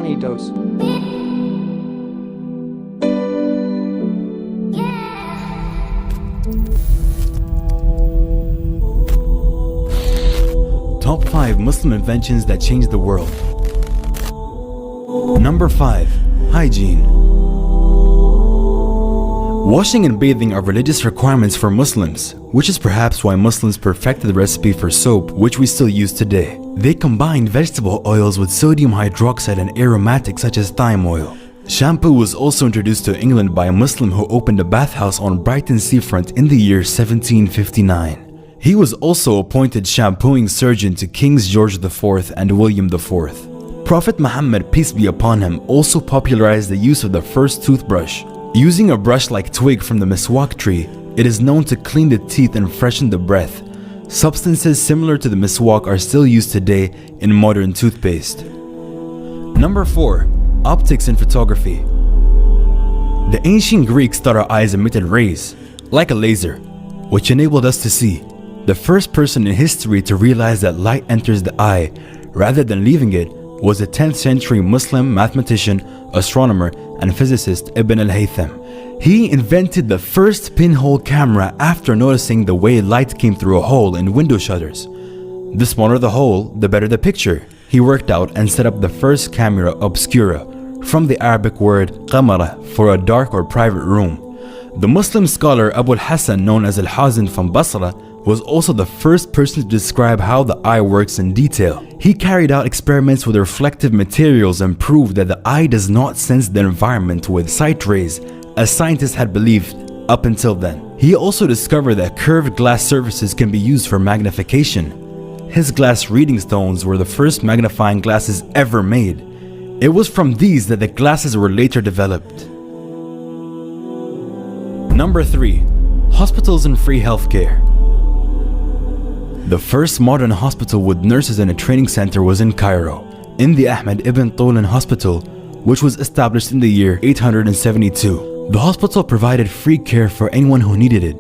Bonitos. Top 5 Muslim inventions that changed the world. Number 5. Hygiene. Washing and bathing are religious requirements for Muslims, which is perhaps why Muslims perfected the recipe for soap, which we still use today. They combined vegetable oils with sodium hydroxide and aromatics such as thyme oil. Shampoo was also introduced to England by a Muslim who opened a bathhouse on Brighton seafront in the year 1759. He was also appointed shampooing surgeon to Kings George IV and William IV. Prophet Muhammad, peace be upon him, also popularized the use of the first toothbrush. Using a brush-like twig from the miswak tree, it is known to clean the teeth and freshen the breath. Substances similar to the miswak are still used today in modern toothpaste. Number 4. Optics in photography. The ancient Greeks thought our eyes emitted rays, like a laser, which enabled us to see. The first person in history to realize that light enters the eye rather than leaving it was a 10th century Muslim mathematician, astronomer, and physicist Ibn al-Haytham. He invented the first pinhole camera after noticing the way light came through a hole in window shutters. The smaller the hole, the better the picture. He worked out and set up the first camera obscura, from the Arabic word qamara, for a dark or private room. The Muslim scholar Abu al-Hasan, known as al-Hazin from Basra, was also the first person to describe how the eye works in detail. He carried out experiments with reflective materials and proved that the eye does not sense the environment with sight rays, as scientists had believed up until then. He also discovered that curved glass surfaces can be used for magnification. His glass reading stones were the first magnifying glasses ever made. It was from these that the glasses were later developed. Number 3. Hospitals and free healthcare. The first modern hospital with nurses and a training center was in Cairo, in the Ahmed ibn Tulun Hospital, which was established in the year 872. The hospital provided free care for anyone who needed it,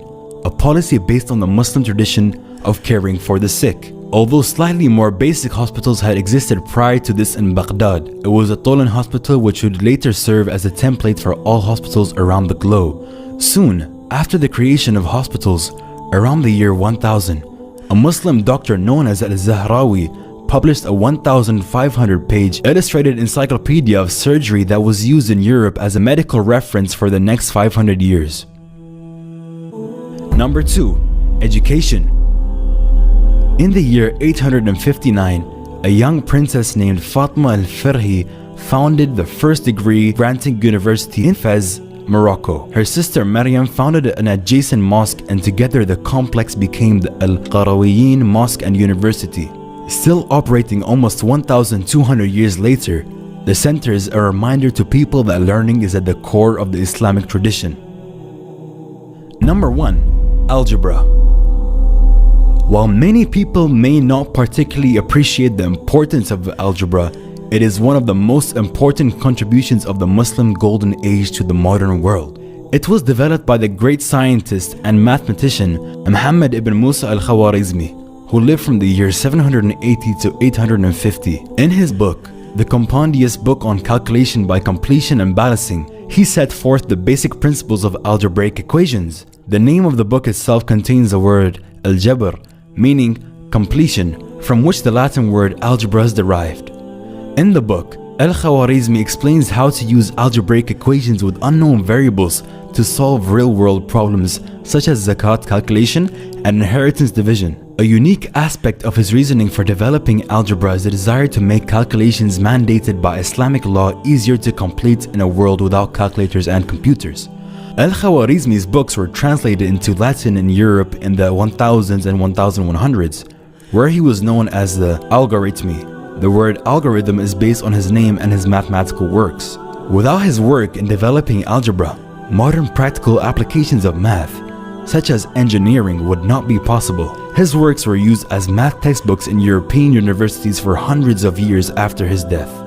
a policy based on the Muslim tradition of caring for the sick. Although slightly more basic hospitals had existed prior to this in Baghdad, it was the Tulun Hospital which would later serve as a template for all hospitals around the globe. Soon after the creation of hospitals, around the year 1000, a Muslim doctor known as Al-Zahrawi published a 1,500-page illustrated encyclopedia of surgery that was used in Europe as a medical reference for the next 500 years. Number 2. Education. In the year 859, a young princess named Fatma al-Firhi founded the first degree-granting university in Fez, Morocco. Her sister Maryam founded an adjacent mosque, and together the complex became the Al-Qarawiyyin Mosque and University. Still operating almost 1,200 years later, the center is a reminder to people that learning is at the core of the Islamic tradition. Number 1. Algebra. While many people may not particularly appreciate the importance of algebra, it is one of the most important contributions of the Muslim Golden Age to the modern world. It was developed by the great scientist and mathematician Muhammad ibn Musa al-Khwarizmi, who lived from the year 780 to 850. In his book, the compendious book on calculation by completion and balancing, he set forth the basic principles of algebraic equations. The name of the book itself contains the word al-jabr, meaning completion, from which the Latin word algebra is derived. In the book, Al-Khwarizmi explains how to use algebraic equations with unknown variables to solve real-world problems such as zakat calculation and inheritance division. A unique aspect of his reasoning for developing algebra is the desire to make calculations mandated by Islamic law easier to complete in a world without calculators and computers. Al-Khwarizmi's books were translated into Latin in Europe in the 1000s and 1100s, where he was known as the Algorithmi. The word algorithm is based on his name and his mathematical works. Without his work in developing algebra, modern practical applications of math, such as engineering, would not be possible. His works were used as math textbooks in European universities for hundreds of years after his death.